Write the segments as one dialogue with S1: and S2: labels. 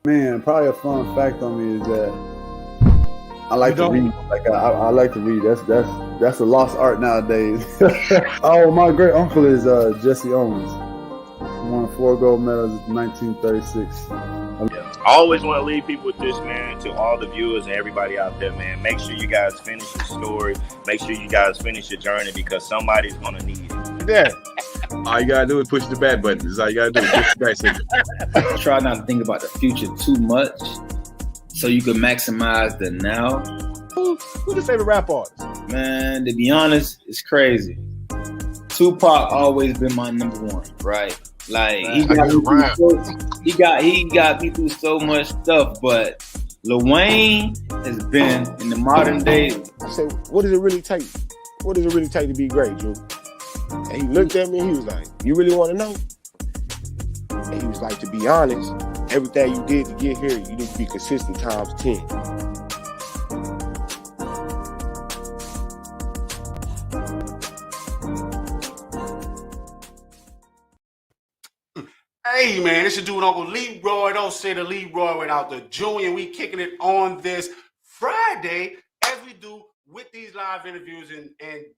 S1: Man, probably a fun fact on me is that I like to read. Like I like to read. That's a lost art nowadays. Oh, my great uncle is Jesse Owens. He won 4 gold medals in 1936.
S2: I always want to leave people with this, man, to all the viewers and everybody out there, man. Make sure you guys finish your story. Make sure you guys finish your journey because somebody's going to need it.
S3: Yeah. All you got to do is push the back button. That's all you got to do. Push the back signal.
S4: Try not to think about the future too much so you can maximize the now.
S3: Who's your favorite rap artist?
S4: Man, to be honest, it's crazy. Tupac always been my number one, right? Like he got me through so much stuff, but Lil Wayne has been in the modern day.
S5: I said, what does it really take? What does it really take to be great, Drew? And he looked at me and he was like, you really want to know? And he was like, to be honest, everything you did to get here, you need to be consistent times 10.
S6: Hey man, it's your dude Uncle Leroy. Don't say the Leroy without the Junior. We kicking it on this Friday as we do with these live interviews. And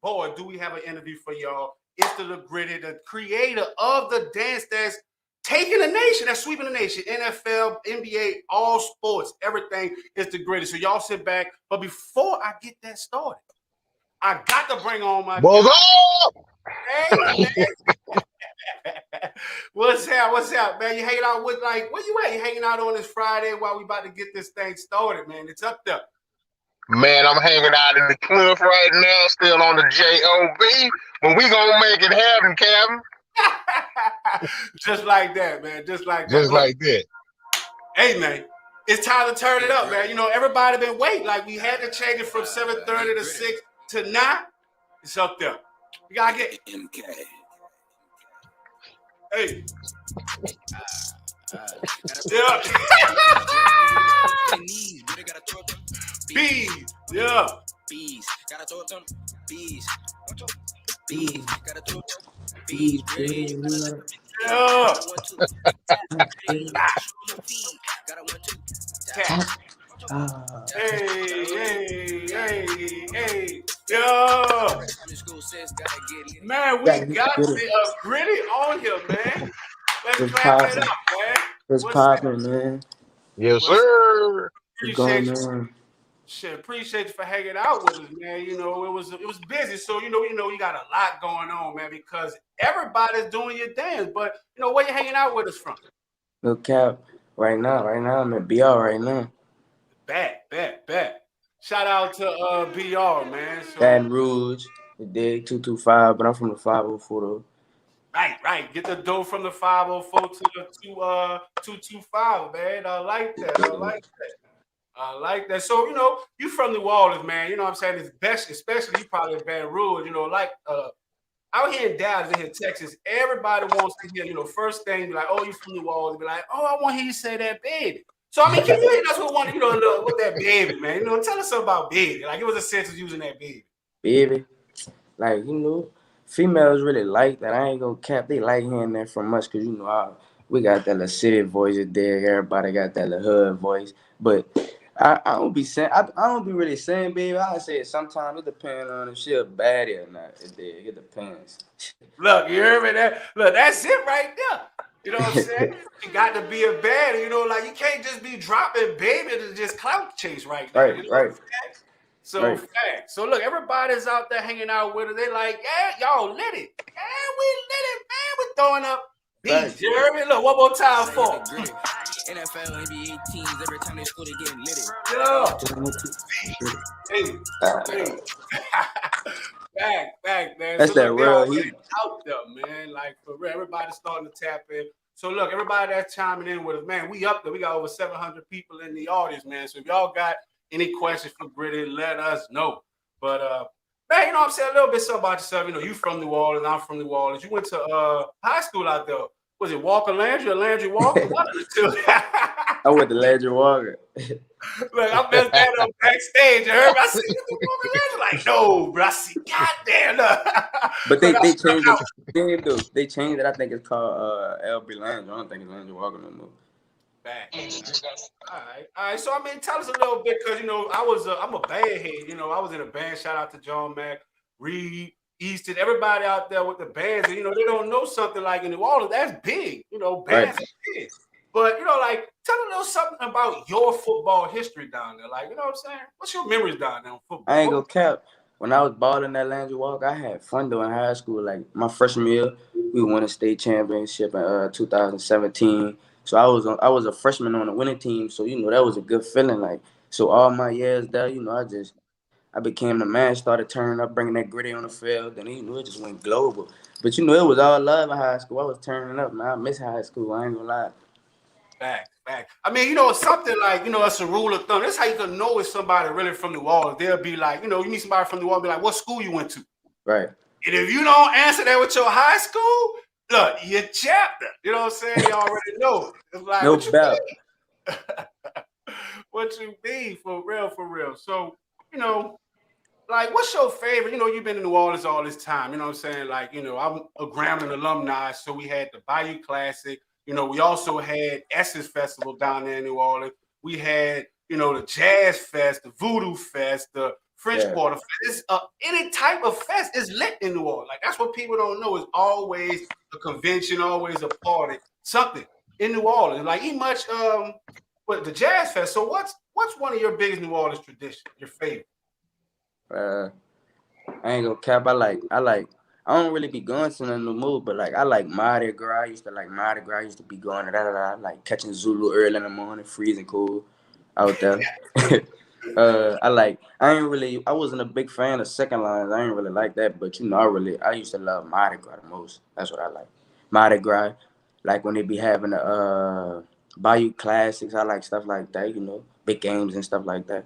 S6: boy, do we have an interview for y'all. It's the Griddy, the creator of the dance that's taking the nation, that's sweeping the nation. NFL, NBA, all sports, everything is the Griddy. So y'all sit back. But before I get that started, I got to bring on my Hey, man. What's up, man? You hanging out with, like, where you at? You hanging out on this Friday while we about to get this thing started, man. It's up there.
S7: Man, I'm hanging out in the cliff right now, still on the JOB. But we gonna make it happen, Captain.
S6: Just like that, man. Just like that.
S7: Just like that.
S6: Hey, man. It's time to turn it up, man. You know, everybody been waiting. Like, we had to change it from 7:30 to 6 to 9. It's up there. We gotta get MK. Hey. Yeah. Bees. Yeah.
S8: Bees. Gotta throw them. Bees. Bees. Gotta throw them. Bees.
S6: Yeah. Hey. Yeah. Man, we got the Griddy on here, man. Let's clap it up, man.
S9: What's poppin', man?
S7: Yes, sir.
S6: Appreciate you for hanging out with us, man. You know, it was busy, so you know, you got a lot going on, man, because everybody's doing your dance. But you know, where you hanging out with us from?
S9: No cap. Right now, I'm at BR right now.
S6: Bet. Shout out to BR, man. So,
S9: Baton Rouge, the dig 225, but I'm from the 504 though.
S6: Right. Get the dough from the 504 to the 225, man. I like that. So, you know, you from New Orleans, man. You know what I'm saying? It's best, especially you probably in Baton Rouge, you know, like out here in Dallas, in here in Texas, everybody wants to hear, you know, first thing, be like, oh, you from New Orleans. Be like, oh, I want to hear you say that baby. So, I mean, can you hear that's what want, you know, with that baby, man? You know, tell us something about baby. Like, it was a sense of using that baby.
S9: Baby. Like, you know, females really like that. I ain't gonna cap. They like hearing that from us because, you know, we got that little city voice there. Everybody got that little hood voice. But I don't be saying, I don't be really saying baby. I say it sometimes. It depends on if she a baddie or not. It depends.
S6: Look, you hear me? Look, that's it right there. You know what I'm saying? You got to be a baddie. You know, like you can't just be dropping baby to just clout chase right now.
S9: Right,
S6: you know?
S9: right.
S6: So, fact. So, look, everybody's out there hanging out with us. They like, yeah, y'all lit it. Yeah, we lit it, man. We're throwing up beats. You heard me? Look, one more time for
S8: NFL, NBA teams, every time they score, they get lit.
S6: Yeah. Back, man.
S9: That's
S6: so
S9: that real heat.
S6: Out there, man. Like, for real, everybody's starting to tap in. So, look, everybody that's chiming in with us, man, we up there. We got over 700 people in the audience, man. So, if y'all got any questions for Griddy, let us know. But, man, you know what I'm saying? A little bit something about yourself. You know, you from New Orleans. I'm from New Orleans. You went to high school out there. Was it Walker Landry or Landry Walker? One of the two.
S9: I went to Landry Walker.
S6: Look, I messed that up backstage. You heard me? I said, Walker Landry? Like, no, bro. I see, goddamn.
S9: But they changed it. They changed it. I think it's called LB Landry. I don't think it's Landry Walker no more.
S6: Back. All right. So I mean, tell us a little bit, because I'm a band head. I was in a band. Shout out to John Mack, Reed, Easton, everybody out there with the bands. And, they don't know something like in New Orleans. That's big. Bands are big. But like, tell a little something about your football history down there. Like, you know what I'm saying? What's your memories down there on football?
S9: I ain't gonna cap. When I was balling at Landry Walk, I had fun though in high school. Like my freshman year, we won a state championship in 2017. So I was a freshman on the winning team. So that was a good feeling. Like, so all my years there, I became the man. Started turning up, bringing that gritty on the field, and it just went global. But it was all love in high school. I was turning up, man. I miss high school. I ain't gonna lie.
S6: Back. I mean, something like, it's a rule of thumb. That's how you can know if somebody really from New Orleans. They'll be like, you meet somebody from New Orleans, be like, what school you went to?
S9: Right.
S6: And if you don't answer that with your high school, look, your chapter. You know what I'm saying? You already know. It's like,
S9: no doubt.
S6: What you mean? For real. So, like, what's your favorite? You've been in New Orleans all this time. You know what I'm saying? Like, I'm a Grambling alumni, so we had the Bayou Classic. We also had Essence Festival down there in New Orleans. We had, the Jazz Fest, the Voodoo Fest, the French Quarter Fest. Any type of fest is lit in New Orleans. Like, that's what people don't know, is always a convention, always a party, something in New Orleans. Like, but the Jazz Fest. So what's one of your biggest New Orleans traditions, your favorite?
S9: I ain't gonna cap. I don't really be going to none of the move, but like I like Mardi Gras. I used to like Mardi Gras. I used to be going to like catching Zulu early in the morning, freezing cold out there. I wasn't a big fan of second lines. I ain't really like that, but I used to love Mardi Gras the most. That's what I like. Mardi Gras, like when they be having the Bayou Classics. I like stuff like that, big games and stuff like that.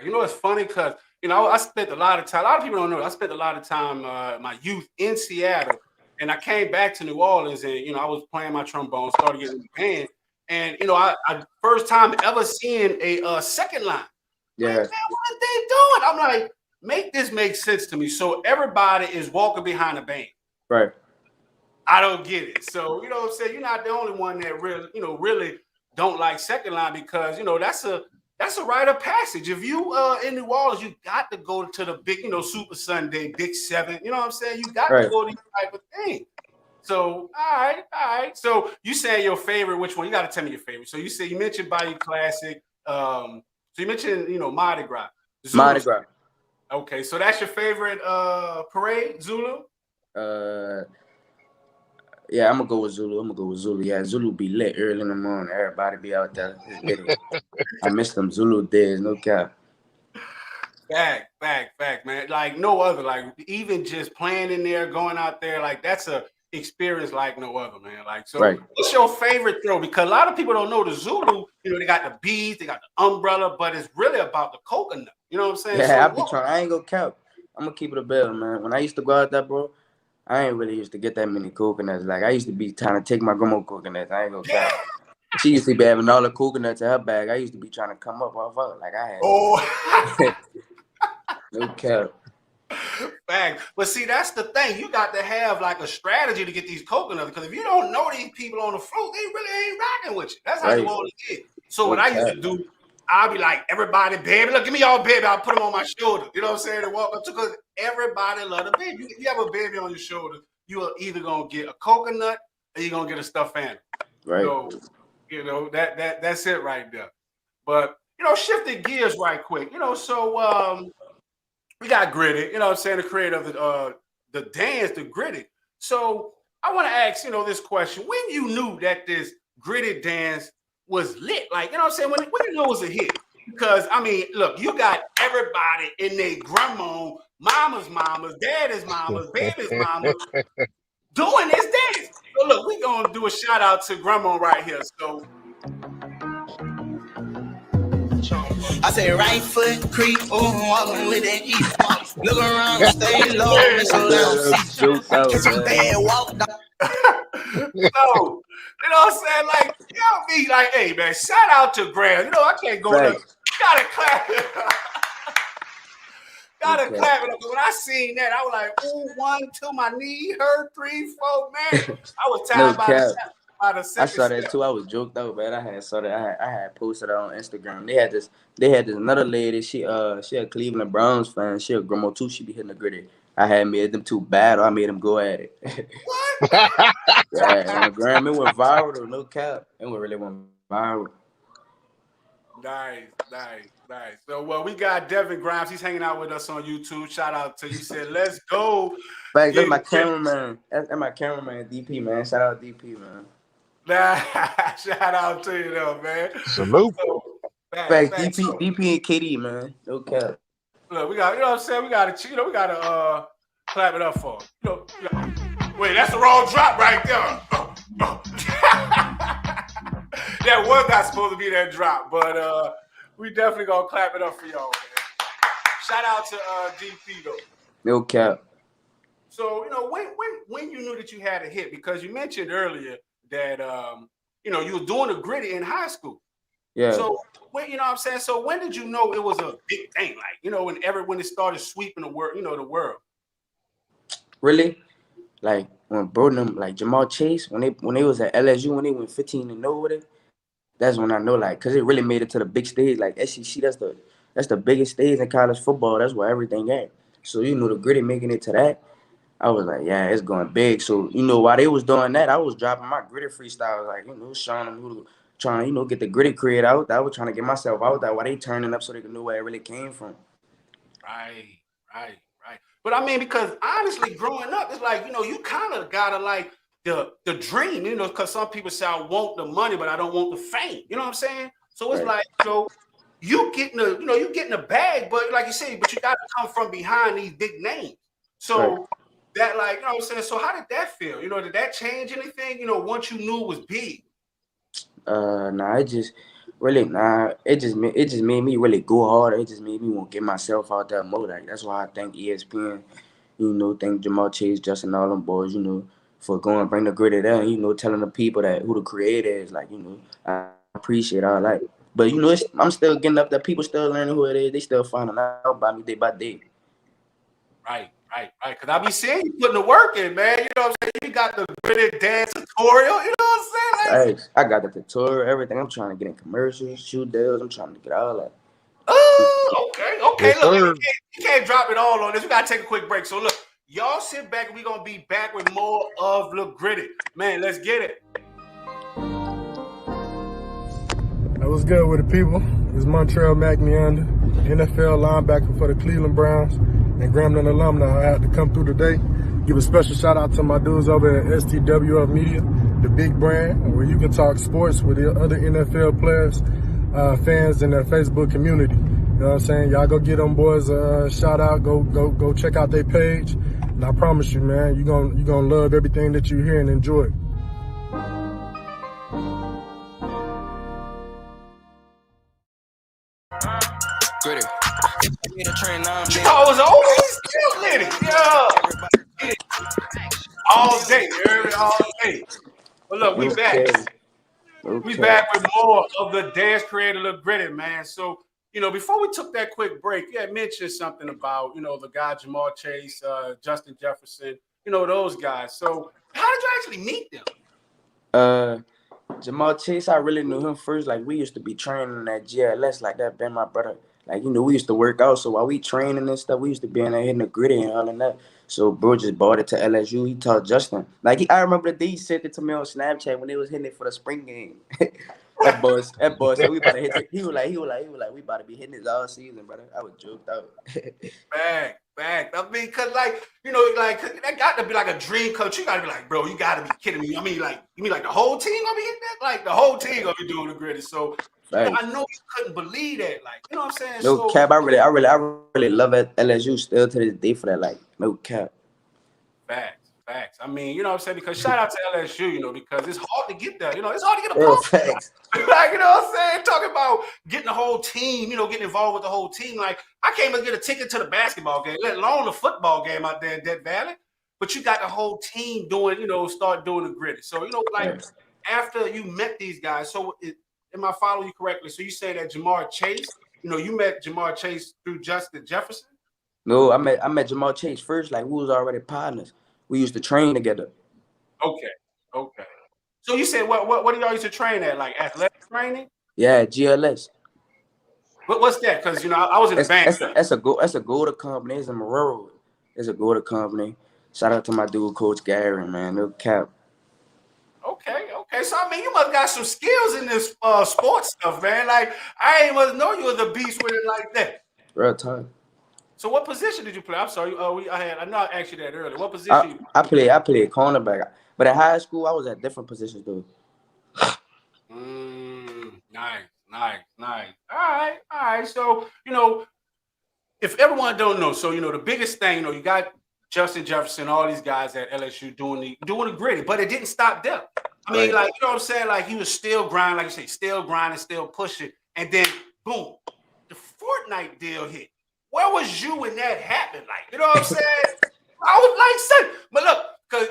S6: It's funny because I spent a lot of time. A lot of people don't know. I spent a lot of time my youth in Seattle, and I came back to New Orleans, and I was playing my trombone, started getting in the band, and I first time ever seeing a second line.
S9: Yeah.
S6: Like, man, what are they doing? I'm like, make this make sense to me. So everybody is walking behind the band.
S9: Right.
S6: I don't get it. So what I'm saying? You're not the only one that really don't like second line, because that's a rite of passage. If you in New Orleans, you got to go to the big, Super Sunday, Big Seven. You know what I'm saying? You got to go to these type of things. So, all right. So you say your favorite, which one? You got to tell me your favorite. So you mentioned Bayou Classic. So you mentioned, Mardi Gras. Zulu.
S9: Mardi Gras.
S6: Okay, so that's your favorite parade, Zulu?
S9: Yeah, I'm gonna go with Zulu. Yeah, Zulu be lit early in the morning. Everybody be out there. I miss them Zulu days, no cap.
S6: Back, man. Like no other. Like even just playing in there, going out there, like that's a experience like no other, man. Like, so what's your favorite throw? Because a lot of people don't know the Zulu, they got the beads, they got the umbrella, but it's really about the coconut. You know what I'm saying?
S9: Yeah, I ain't gonna cap. I'm gonna keep it a bill, man. When I used to go out there, bro, I ain't really used to get that many coconuts. Like, I used to be trying to take my grandma coconuts. I ain't gonna cap. She used to be having all the coconuts in her bag. I used to be trying to come up off her. Like, I had. No cap.
S6: Bang. But see, that's the thing. You got to have like a strategy to get these coconuts, because if you don't know these people on the float, they really ain't rocking with you. That's how you want to get. So what I used to do, I'll be like, everybody, baby, look, give me y'all baby. I'll put them on my shoulder. You know what I'm saying? And walk up to, because everybody love the baby. If you have a baby on your shoulder, you are either gonna get a coconut or you're gonna get a stuffed animal.
S9: Right.
S6: So, that's it right there. But shifting gears right quick. So we got Griddy, you know what I'm saying, the creator of the dance, the Griddy. So I want to ask, this question. When you knew that this Griddy dance was lit, like, you know what I'm saying, when you knew it was a hit? Because, I mean, look, you got everybody in their grandma, mama's mamas, daddy's mamas, baby's mamas doing this dance. So look, we're going to do a shout out to grandma right here. So
S8: I say right foot creep, walking with that heat. Look around, stay low, miss a little catch a bad walk down.
S6: So, you know what I'm saying? Like, me, like, hey, man, shout out to Graham. I can't go there. Gotta clap it. Gotta clap it up. When I seen that, I was like, ooh, 1, 2, my knee hurt, 3, 4, man. I was tired by the time.
S9: I saw that too. I was joked out, man. I had posted it on Instagram. They had this another lady. She a Cleveland Browns fan. She a grandma too. She be hitting the gritty. I had made them too bad. I made them go at it.
S6: What?
S9: Yeah, on Gram, it went viral though. No cap, it really went viral.
S6: Nice. So, well, we got Devin Grimes. He's hanging out with us on YouTube. Shout out to you. He said, "Let's go."
S9: Fact, that's my cameraman. That's my cameraman, DP, man. Shout out DP, man.
S6: Shout out to you, though, man.
S7: Salute.
S6: So,
S9: Fact, DP and KD, man. No cap.
S6: Look, we got, you know what I'm saying? We gotta clap it up for him. Wait, that's the wrong drop right there. That was not supposed to be that drop, but we definitely gonna clap it up for y'all, man. Shout out to DP though.
S9: No cap.
S6: So when you knew that you had a hit, because you mentioned earlier that you were doing a Griddy in high school.
S9: Yeah.
S6: So when, you know what I'm saying? So when did you know it was a big thing? Like, when it started sweeping the world, the world.
S9: Really? Like when bro them, like Jamal Chase, when they was at LSU, when they went 15-0 with it, that's when I know, like, cause it really made it to the big stage. Like SEC, that's the biggest stage in college football. That's where everything at. So the Griddy making it to that, I was like, yeah, it's going big. So while they was doing that, I was dropping my Griddy freestyles, like showing them who to, trying to get the Griddy create out. I was trying to get myself out there while they turning up so they could know where it really came from.
S6: Right. But I mean, because honestly, growing up, it's like, you kind of gotta like the dream, because some people say I want the money, but I don't want the fame. You know what I'm saying? So it's
S9: right.
S6: Like, you getting the bag, but like you said, but you gotta come from behind these big names. So
S9: right.
S6: That, like, you know what I'm saying? So how did that feel? Did that change anything, once you knew it was big?
S9: It just made me really go hard. It just made me want to get myself out there more. Like, that's why I thank ESPN, thank Jamal Chase, Justin, all them boys, for going bring the Griddy there, and, telling the people that who the creator is. Like, I appreciate all that. But I'm still getting up there. People still learning who it is. They still finding out about me day by day.
S6: Right. Because I be seeing you putting the work in, man. You know what I'm saying? You got the Griddy dance tutorial. You know what I'm saying? Like,
S9: I got the tutorial, everything. I'm trying to get in commercials, shoot deals. I'm trying to get all that.
S6: Oh, okay.
S7: Yes,
S6: look, you can't drop it all on this. We got to take a quick break. So, look, y'all sit back and we're going to be back with more of the Griddy. Man, let's get it.
S10: What's good with the people? It's Montreal McNeander, NFL linebacker for the Cleveland Browns and Grambling alumni. I had to come through today. Give a special shout out to my dudes over at STWF Media, the big brand, where you can talk sports with the other NFL players, fans in their Facebook community. You know what I'm saying? Y'all go get them boys a shout out. Go check out their page. And I promise you, man, you're gonna love everything that you hear and enjoy it.
S8: Griddy.
S6: Oh, it was always still lit it. Yeah. All day. But look, we back.
S9: Okay.
S6: We back with more of the dance creator, Lil Griddy, man. So, before we took that quick break, you had mentioned something about, the guy Jamal Chase, Justin Jefferson, those guys. So, how did you actually meet them?
S9: Jamal Chase, I really knew him first. Like, we used to be training at GLS, like that. Ben, my brother, like, we used to work out. So while we training and stuff, we used to be in there hitting the Griddy and all of that. So bro just bought it to LSU. He taught Justin. Like, I remember the day he sent it to me on Snapchat when they was hitting it for the spring game. that boy said we about to hit it. He was like, we about to be hitting this all season, brother. I was joked out.
S6: Back. I mean, cause that got to be like a dream coach. You gotta be like, bro, you gotta be kidding me. I mean, like, you mean like the whole team gonna be hitting that? Like the whole team gonna be doing the Griddy. So I know you couldn't believe that. Like, you know what I'm saying?
S9: No cap. I really love LSU still to this day for that. Like, no cap.
S6: Facts. I mean, you know what I'm saying? Because shout out to LSU, because it's hard to get there. It's hard to get a ball.
S9: Facts.
S6: Like, you know what I'm saying? Talking about getting the whole team, getting involved with the whole team. Like, I can't even get a ticket to the basketball game, let alone the football game out there in Death Valley. But you got the whole team doing, start doing the Griddy. So, after you met these guys, so am I following you correctly? So you say that Jamal Chase, you met Jamal Chase through Justin Jefferson?
S9: No, I met Jamal Chase first. Like, we was already partners. We used to train together.
S6: Okay. So you said what do y'all used to train at? Like athletic training?
S9: Yeah, GLS.
S6: What's that? Because I was in a band.
S9: That's a go-to company. It's in Marrero. It's a go-to company. Shout out to my dude, Coach Gary, man. No cap.
S6: Okay. So I mean, you must got some skills in this sports stuff, man. Like I ain't must know you was a beast with it like that.
S9: Real time.
S6: So what position did you play? I'm sorry. I know I asked you that earlier. What position?
S9: I played cornerback, but in high school I was at different positions though.
S6: Nice. All right. So if everyone don't know, so the biggest thing, you got Justin Jefferson, all these guys at LSU doing the gritty, but it didn't stop there. I mean, like, you know what I'm saying? Like, he was still grinding, like you say, still grinding, still pushing, and then boom, the Fortnite deal hit. Where was you when that happened? Like, you know what I'm saying? I was like, son, but look, because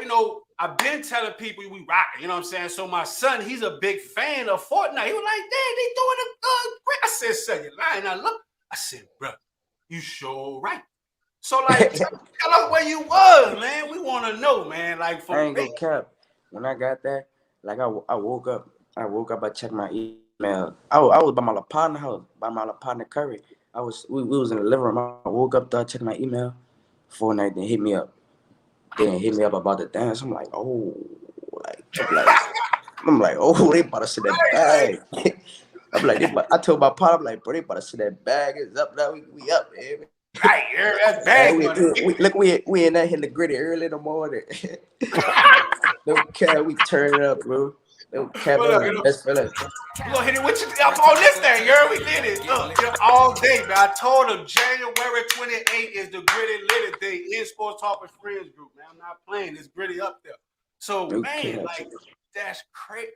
S6: I've been telling people we rocking, you know what I'm saying? So my son, he's a big fan of Fortnite. He was like, Dad, they doing a great. I said, son, you're lying. Now look, I said, bro, you sure right. So like, tell us where you was, man. We want to know, man. Like,
S9: I ain't gonna cap. When I got there, like I woke up. I checked my email. I was by my partner house, by my partner Curry. We was in the living room. I woke up, I checked my email. Fortnite then hit me up. They didn't hit me up about the dance. I'm like, oh, oh, they about to see that bag. I'm like, I told my partner, I'm like, bro, they about to see that bag. It's up now. We up, man.
S6: Right, that bag.
S9: We in there hitting the gritty early in the morning. Don't care. We turn it up, bro. Don't care. Best feeling.
S6: We gonna hit it with you up on this thing, girl. We did it. Look, all day, man. I told them January 28th is the Griddy Little Day in Sports Talk with Friends group, man. I'm not playing. It's Griddy up there. So, man, like, that's crazy.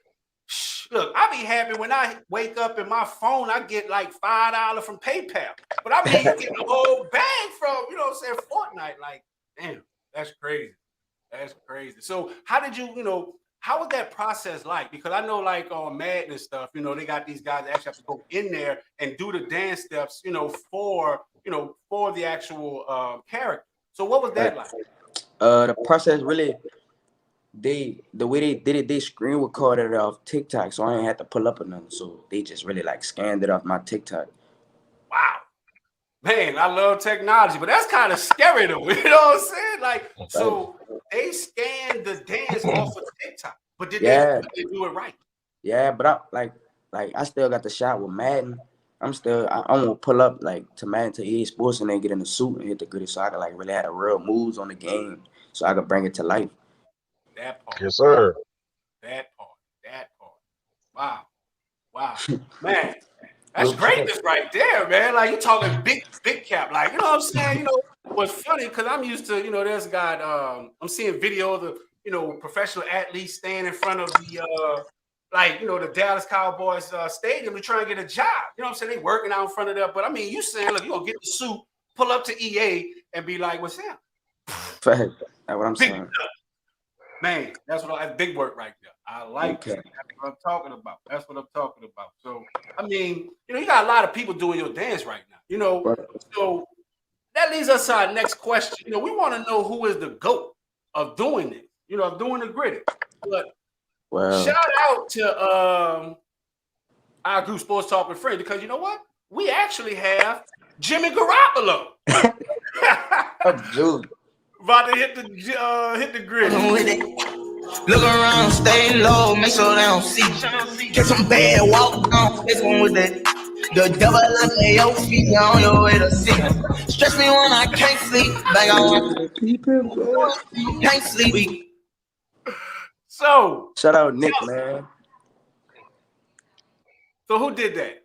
S6: Look, I be happy when I wake up in my phone, I get like $5 from PayPal. But I mean, you get the whole bag from, Fortnite. Like, damn, that's crazy. That's crazy. So how did you, how was that process like? Because I know like on Madden and stuff, they got these guys that actually have to go in there and do the dance steps, for the actual character. So what was that like?
S9: The process really, the way they did it, they screen recorded it off TikTok, so I ain't had to pull up or nothing. So they just really like scanned it off my TikTok.
S6: Wow. Man, I love technology, but that's kind of scary though. You know what I'm saying? Like, so they scanned the dance off of TikTok, but did they do it right?
S9: Yeah, but I still got the shot with Madden. I'm gonna pull up like to Madden to EA Sports and then get in the suit and hit the Griddy, so I could like really have the real moves on the game, so I could bring it to life.
S6: That part.
S7: Yes, sir.
S6: That part. Wow. Man. That's greatness right there, man. Like, you talking big cap. Like, you know what I'm saying? What's funny, because I'm used to, there's a guy, I'm seeing videos of, professional athletes staying in front of the, the Dallas Cowboys stadium to try and get a job. You know what I'm saying? They working out in front of that. But, I mean, you saying, look, you're going to get the suit, pull up to EA, and be like, what's that?
S9: That's what I'm saying.
S6: Man, that's big work right there. I like that. That's what I'm talking about. So, I mean, you got a lot of people doing your dance right now, So that leads us to our next question. We want to know who is the GOAT of doing this, of doing the Griddy. But shout out to our group Sports Talk with Friends, because you know what? We actually have Jimmy Garoppolo.
S9: Dude.
S6: About to hit the Griddy.
S8: Look around, stay low, make sure they don't see. Get some bad walk on, this one with the devil under your feet, on your way to see. Stress me when I can't sleep, back on can't sleep.
S6: So
S9: shout out Nick, man.
S6: So who did that?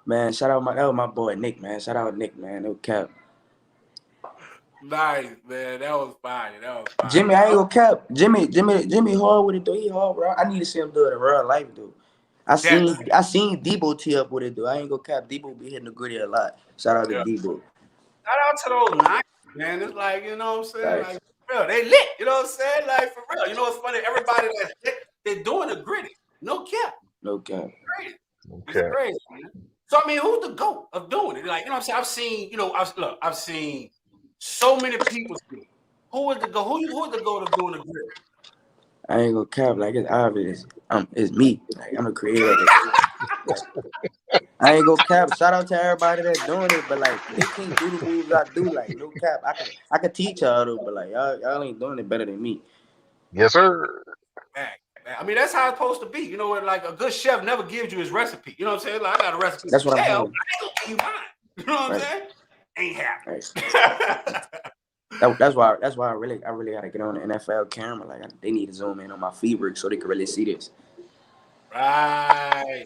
S9: Man, that was my boy Nick, man. Shout out Nick, man. No cap.
S6: Nice, man. That was fire.
S9: Jimmy, I ain't gonna cap. Jimmy hard with it though. He hard, bro. I need to see him do it in real life, though. I seen Debo tee up with it, though. I ain't gonna cap. Debo be hitting the Griddy a lot. Shout out to Debo.
S6: Shout out to those Niners, man. It's like, you know what I'm saying? Like, for real, they lit. You know what I'm saying? Like, for real. You know what's funny? Everybody that's lit, they're doing the Griddy. No cap.
S9: Crazy.
S6: It's crazy, man. So I mean, who's the GOAT of doing it? Like, you know what I'm saying? I've seen so many people do it. Who is the GOAT of doing the Griddy?
S9: I ain't gonna cap, like it's obvious. It's me. Like I'm the creator of it. I ain't gonna cap. Shout out to everybody that's doing it, but like they can't do the moves I do. Like no cap, I could teach y'all though, but like y'all ain't doing it better than me.
S7: Yes, sir.
S6: I mean, that's how it's supposed to be. You know what? Like a good chef never gives you his recipe. You know what I'm saying? Like I got a recipe.
S9: That's what I'm
S6: hell,
S9: saying.
S6: I ain't gonna give you mine. You know what I'm saying? Ain't happening.
S9: Right. That's why I really gotta get on the NFL camera. Like they need to zoom in on my fever so they can really see this.
S6: Right.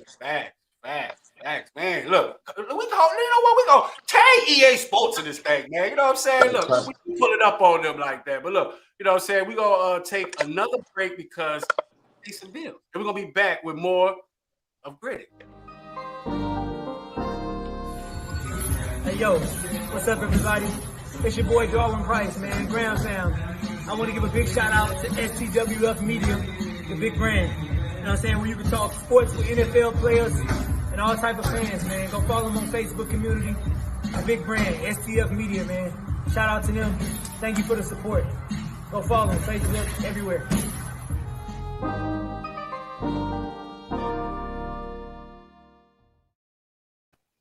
S6: Facts, man. Look, we go. You know what? We go tag EA Sports in this thing, man. You know what I'm saying? Look, we pull it up on them like that. But look, you know what I'm saying? We gonna take another break because pay some bills, and we're gonna be back with more of Griddy.
S11: Hey yo, what's up, everybody? It's your boy Darwin Price, man. Graham Sound. I want to give a big shout out to STWF Media, the big brand. You know what I'm saying? Where you can talk sports with NFL players and all type of fans, man. Go follow them on Facebook community. The big brand, STF Media, man. Shout out to them. Thank you for the support. Go follow them, Facebook, everywhere.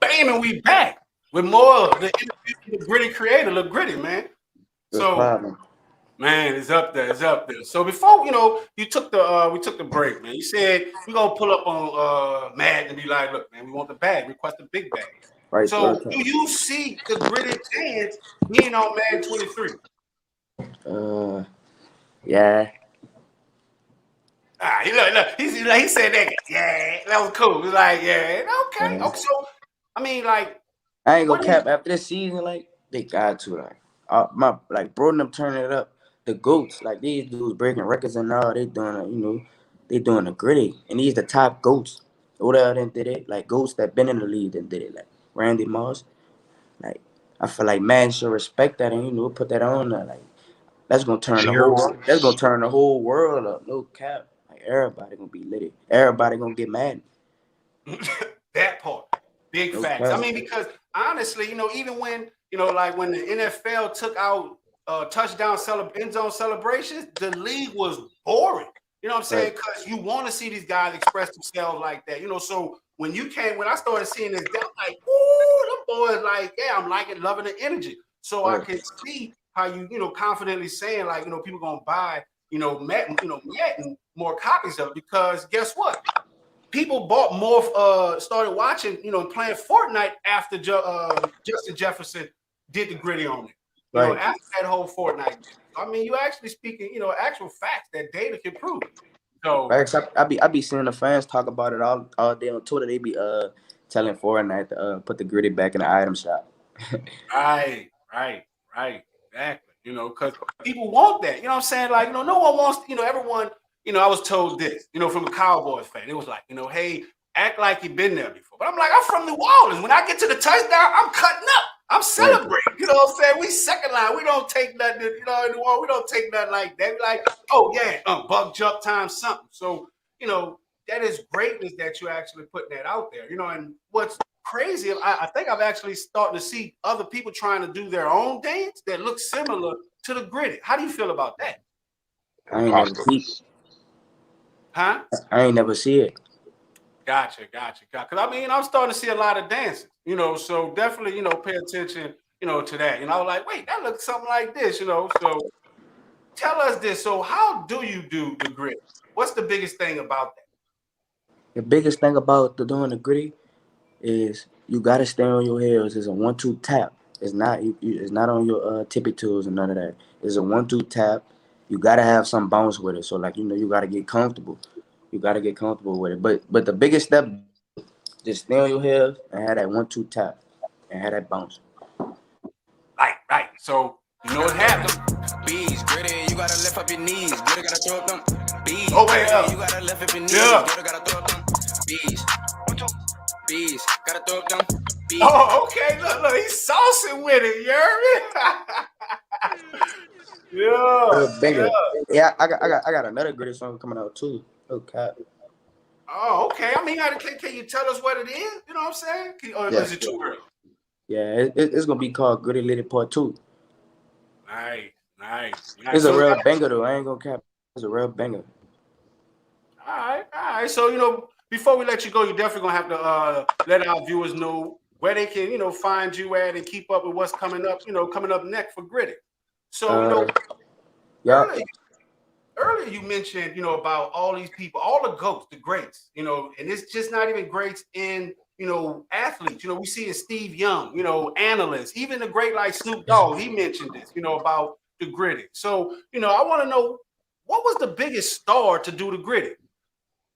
S6: Bam, and we back with more of the interview with the Griddy creator, Look Griddy, man. So, man, it's up there. So before you took the we took the break, man. You said we're gonna pull up on Madden and be like, look, man, we want the bag, request the big bag. Right. So do you see the Griddy chance being on Madden 23?
S9: Yeah.
S6: Look, he said that. Yeah, that was cool. He's like, yeah, okay. So I mean, like,
S9: I ain't gonna cap after this season. Like they got to bro and them turning it up. The goats, like these dudes breaking records and all. They doing they doing the Griddy, and these the top goats. Whatever then did it, like goats that been in the league and did it, like Randy Moss. Like I feel like man should respect that and put that on there. Like that's gonna turn the whole world up. No cap. Like everybody gonna be lit. Everybody gonna get mad.
S6: That part. Big facts. I mean, because honestly, even when, like when the NFL took out touchdown end zone celebrations, the league was boring. You know what I'm saying? Because you want to see these guys express themselves like that. So when I started seeing this, I'm like, ooh, them boys, like, yeah, I'm loving the energy. So I can see how you, confidently saying like, people gonna buy, Madden more copies of it, because guess what? People bought more, started watching, playing Fortnite after Justin Jefferson did the Griddy on it. After that whole Fortnite. I mean, you actually speaking, actual facts that data can prove. So
S9: I be seeing the fans talk about it all day on Twitter. They be telling Fortnite to put the Griddy back in the item shop.
S6: Right. Exactly. Because people want that. You know what I'm saying? Like, no one wants, everyone. I was told this, from a Cowboys fan. It was like, hey, act like you've been there before. But I'm like, I'm from New Orleans. When I get to the touchdown, I'm cutting up. I'm celebrating. You know what I'm saying? We second line. We don't take nothing, in New Orleans, we don't take nothing like that. We're like, oh, yeah, bug jump time, something. So, that is greatness that you're actually putting that out there. And what's crazy, I think I've actually starting to see other people trying to do their own dance that look similar to the Griddy. How do you feel about that?
S9: I ain't never see it.
S6: Huh?
S9: I ain't never see it.
S6: Gotcha. Because I mean, I'm starting to see a lot of dancing, so definitely, pay attention, to that. I was like, wait, that looks something like this, So tell us this. So how do you do the Griddy? What's the biggest thing about that?
S9: The biggest thing about doing the Griddy is you gotta stay on your heels. It's a 1-2 tap. It's not it's not on your tippy toes and none of that. It's a 1-2 tap. You gotta have some bounce with it. So like you gotta get comfortable. You gotta get comfortable with it. But the biggest step, just stay on your heels and have that 1-2 tap and have that bounce.
S6: Right. So you know what happened.
S8: Bees, Griddy, you gotta lift up your knees. Griddy gotta throw up them. Bees,
S6: you
S8: gotta lift up your knees. Griddy gotta throw up them. Bees. Bees, gotta throw up them. Bees.
S6: Oh, okay. Look, he's saucing with it. You hear me?
S9: Yeah, I got another Griddy song coming out too. Okay.
S6: Oh, okay. I mean, can you tell us what it is? You know what I'm saying? Or is it too early?
S9: Yeah, it's gonna be called Griddy Litty Part 2.
S6: Nice.
S9: It's a real banger though. I ain't gonna cap. It's a real banger.
S6: All right. So, before we let you go, you're definitely gonna have to let our viewers know where they can, find you at and keep up with what's coming up, coming up next for Griddy. So,
S9: Yeah.
S6: earlier you mentioned, about all these people, all the GOATs, the greats, and it's just not even greats in, athletes. We see it Steve Young, analysts, even the great like Snoop Dogg, he mentioned this, about the Griddy. So, I want to know what was the biggest star to do the Griddy?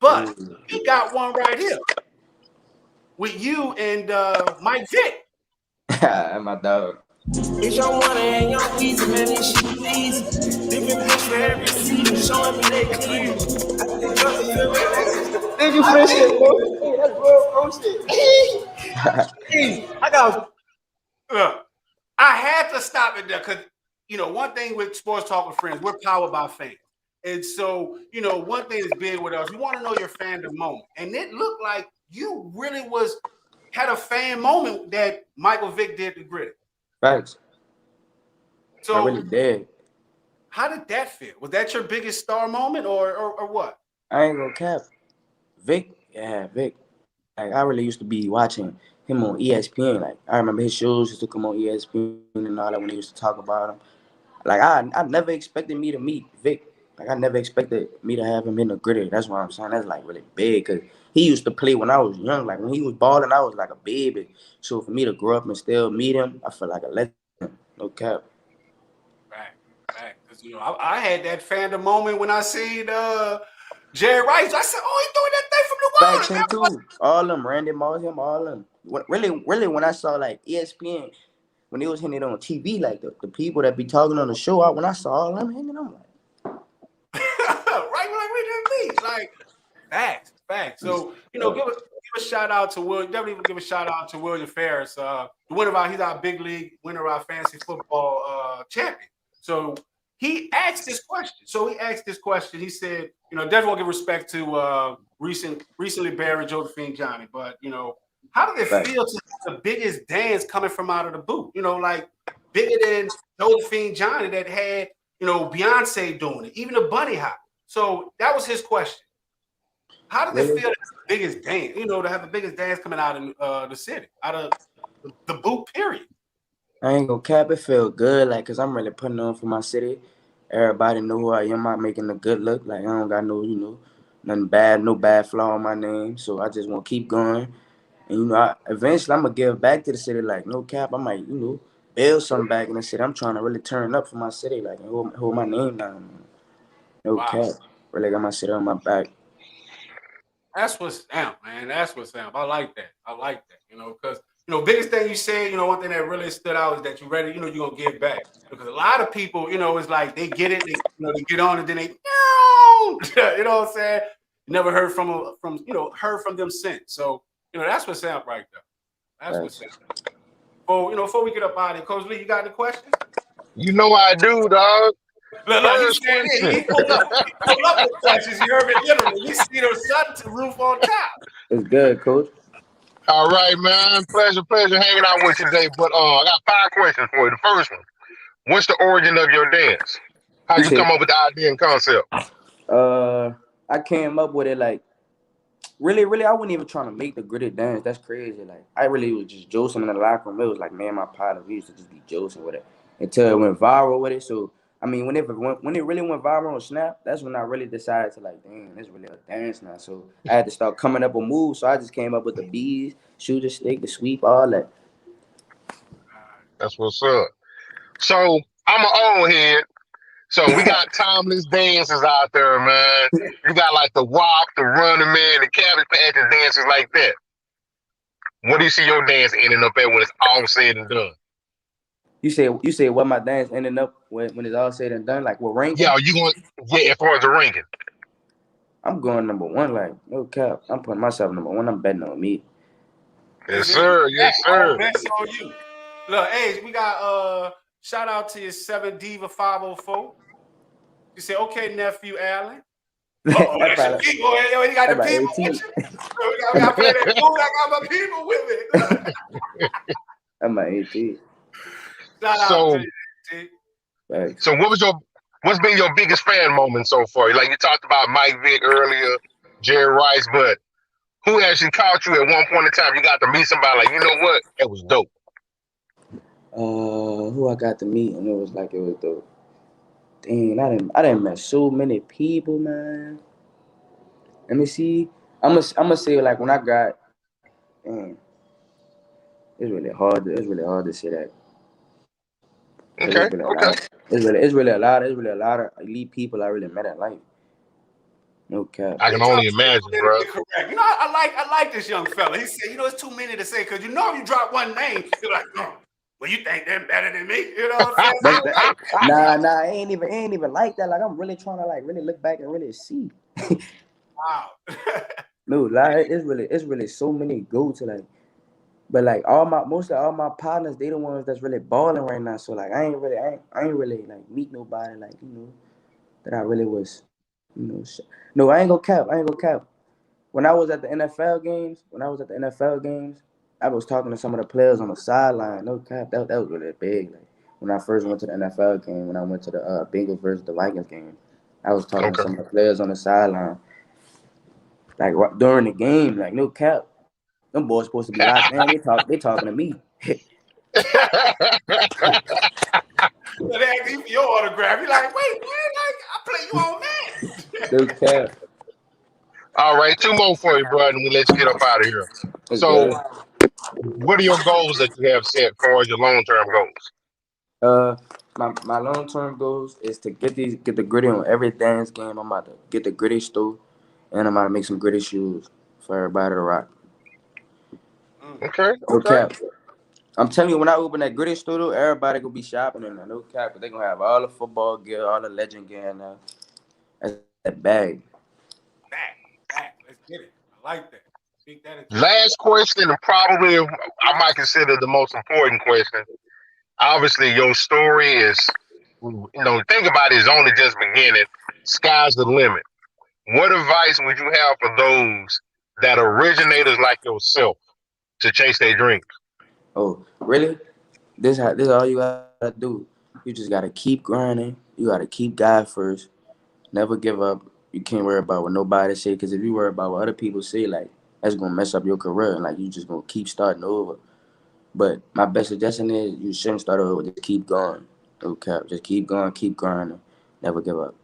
S6: But you got one right here with you and Mike Vick.
S9: My dog.
S8: Bitch, I want it and young easy, man, this shit easy. Different bitch for every season, showing me they clean.
S9: Nigga fresh shit, bro. That's real shit.
S6: I got. Look, I had to stop it there because one thing with Sports Talk with Friends, we're powered by fans, and so one thing is big with us. We want to know your fandom moment, and it looked like you really had a fan moment that Michael Vick did to Griddy.
S9: Thanks.
S6: So
S9: I really did.
S6: How did that feel? Was that your biggest star moment or what?
S9: I ain't gonna cap. Vic. Like I really used to be watching him on ESPN. Like I remember his shows used to come on ESPN and all that when he used to talk about him. Like I never expected me to meet Vic. Like I never expected me to have him in the Griddy. That's what I'm saying. That's like really big because he used to play when I was young. Like when he was balling, I was like a baby. So for me to grow up and still meet him, I feel like a legend. No cap.
S6: Right. Because I had that fandom moment when I seen Jerry Rice. I said, "Oh, he doing that thing from the water."
S9: Him too. All of them, Randy Moss, him, all of them. Really, when I saw like ESPN, when they was hitting it on TV, like the people that be talking on the show, when I saw all them hanging, I'm like,
S6: like facts. So give a shout out to Will. Definitely give a shout out to William Ferris, the winner he's our big league winner of our fantasy football champion. So he asked this question. He said, definitely want to give respect to recently buried Josephine Johnny, but how did it feel to have the biggest dance coming from out of the booth? Like bigger than Josephine Johnny that had Beyonce doing it, even the bunny hop. So that was his question. How did it feel to have the biggest dance? To have the biggest dance coming out of the city, out of the boot, period.
S9: I ain't gonna cap. It feel good, like, cause I'm really putting on for my city. Everybody know who I am. I'm making a good look. Like I don't got no, nothing bad, no bad flaw in my name. So I just want to keep going. And eventually I'm gonna give back to the city. Like no cap, I might, build something back in the city. I'm trying to really turn up for my city, like and hold my name down. No cap, really got my city on my back.
S6: That's what's down, man. That's what's down. I like that. Because biggest thing you said, one thing that really stood out is that you're ready. You're gonna give back because a lot of people, it's like they get it, they get on, and then they, you know what I'm saying? Never heard from them since. So that's what's up right there. That's what's up. Well, before we get up out of here, Coach Lee, you got any questions?
S7: You know I do, dog.
S6: Look, he pulled up with questions. You heard it literally. We see the roof on top.
S9: It's good, Coach.
S7: All right, man. Pleasure hanging out with you today. But I got 5 questions for you. The first one: what's the origin of your dance? How you come up with the idea and concept?
S9: I came up with it like really. I wasn't even trying to make the Griddy dance. That's crazy. Like I really was just joking in the locker room. It was like me and my partner, we used to just be joking with it until it went viral with it. So I mean, when it really went viral on Snap, that's when I really decided to like, damn, it's really a dance now. So I had to start coming up with moves. So I just came up with the bees, shooter stick, the sweep, all that.
S7: That's what's up. So I'm an old head. So we got timeless dances out there, man. You got like the walk, the running man, the cabbage patch dances like that. What do you see your dance ending up at when it's all said and done?
S9: You say what my dance ending up when it's all said and done, like what ranking?
S7: Yeah, you going as far as the ranking.
S9: I'm going number 1, like no cap. I'm putting myself number 1. I'm betting on me.
S7: Yes, sir. Yes, sir.
S6: Bets on you. Look, hey, we got shout out to your 7 Diva 504. You say, okay, nephew Allen. That's your people. You got the people with you. We got to play that fool. I got my people with me.
S9: I'm my 18.
S7: So what's been your biggest fan moment so far? Like you talked about Mike Vick earlier. Jerry Rice, but who actually caught you at one point in time? You got to meet somebody like, you know what? It was dope.
S9: Who I got to meet and it was dope. Dang, I didn't met so many people, man. Let me see. I'm gonna say like when I got, man, it's really hard. It's really hard to say that. Cause
S7: Okay.
S9: it's really a lot of elite people I really met in life. No cap.
S7: I can only imagine, bro.
S6: Correct. You know, I like this young fella. He said, you know, it's too many to say because you know if you drop one name, you're like, oh, well, you think they're better than me? You know what I'm saying?
S9: Nah, it ain't even like that. Like I'm really trying to like really look back and really see.
S6: Wow.
S9: No, like it's really so many go to like, but like mostly all my partners, they the ones that's really balling right now. So like I ain't really like meet nobody like that I really was, No, I ain't gonna cap. When I was at the NFL games, I was talking to some of the players on the sideline. No cap, that was really big. Like when I first went to the NFL game, when I went to the Bengals versus the Vikings game, I was talking to some of the players on the sideline. Like during the game, like no cap, them boys supposed to be locked in. They talking to me.
S6: So they ask you for your autograph. You're like, wait, man, like I play you on man.
S9: No cap.
S7: All right, 2 more for you, bro, and we let you get up out of here. So, what are your goals that you have set for your long-term goals?
S9: My long-term goals is to get the Griddy on every dance game. I'm about to get the Griddy store, and I'm about to make some Griddy shoes for everybody to rock.
S7: Okay.
S9: No cap. I'm telling you, when I open that Griddy studio, everybody gonna be shopping in there. No cap, but they gonna have all the football gear, all the legend gear in there. That's that bag.
S6: Back. Let's get it. I like that.
S7: Last question, and probably I might consider the most important question. Obviously, your story is, think about it, it's only just beginning. Sky's the limit. What advice would you have for those that are originators like yourself to chase their dreams?
S9: Oh, really? This all you gotta do. You just gotta keep grinding. You gotta keep God first. Never give up. You can't worry about what nobody say, because if you worry about what other people say, like that's gonna mess up your career, and like you just gonna keep starting over. But my best suggestion is you shouldn't start over. Just keep going. No cap. Just keep going, keep grinding. Never give up.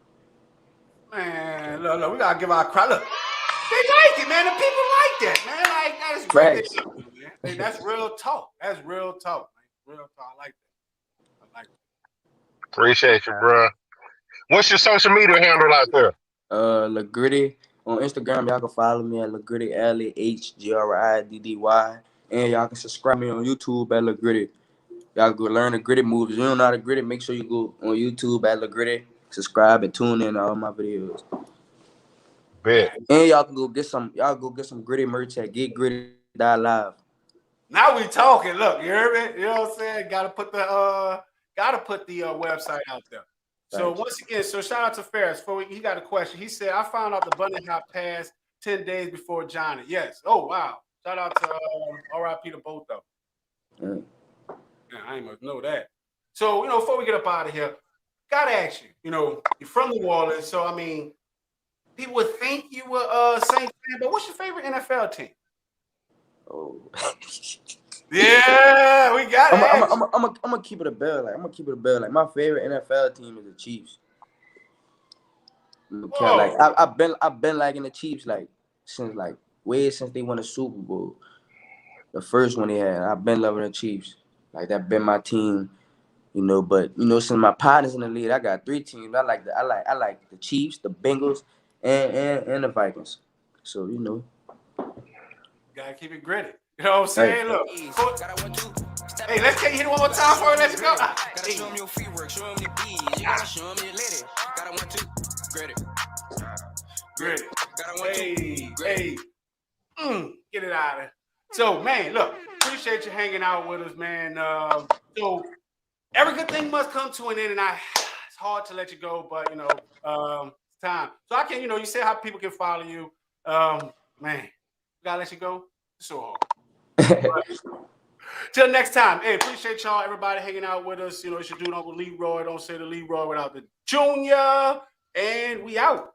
S6: Man, look, we gotta give our crowd. Look, they like it, man. The people like that, man. Like that is great. Man. That's real talk. That's real talk, man. Real talk. I like that.
S7: Appreciate you, bro. What's your social media handle out there?
S9: Griddy on Instagram. Y'all can follow me at Griddy LHGRIDDY, and y'all can subscribe me on YouTube at Griddy. Y'all go learn the Griddy moves. If you don't know how to Griddy, make sure you go on YouTube at Griddy, subscribe and tune in to all my videos.
S7: Bet.
S9: And y'all can go get some Griddy merch at GetGriddy.live.
S6: Now we talking. Look, you heard me? You know what I'm saying? Gotta put the website out there. So once again, shout out to Ferris. He got a question. He said, I found out the bunny hop passed 10 days before Johnny. Yes. Oh wow. Shout out to RIP to both of them. Yeah, I ain't must know that. So, before we get up out of here, gotta ask you, you're from New Orleans, so I mean, people would think you were a Saints fan, but what's your favorite NFL team?
S9: Oh.
S6: Yeah, we got it.
S9: I'm gonna keep it a bell. Like my favorite NFL team is the Chiefs. Like I've been liking the Chiefs since they won the Super Bowl. The first one they had. I've been loving the Chiefs. Like that been my team. But since my partners in the league, I got 3 teams. I like the Chiefs, the Bengals, and the Vikings. So
S6: gotta keep it gritty. You know what I'm saying? Look. Hey, let's hit it one more time before we let you go. Gotta show them your free work, show them your bees. You gotta show them your lady. Gotta 1, 2, gritty. Gotta 1, 2, gritty. Get it out of there. So, man, look, appreciate you hanging out with us, man. So every good thing must come to an end, and it's hard to let you go, but it's time. So I can, you say how people can follow you. Man, we gotta let you go. It's so hard. Till next time. Hey, appreciate y'all, everybody hanging out with us. It's your dude, Uncle Leroy. Don't say the Leroy without the Junior. And we out.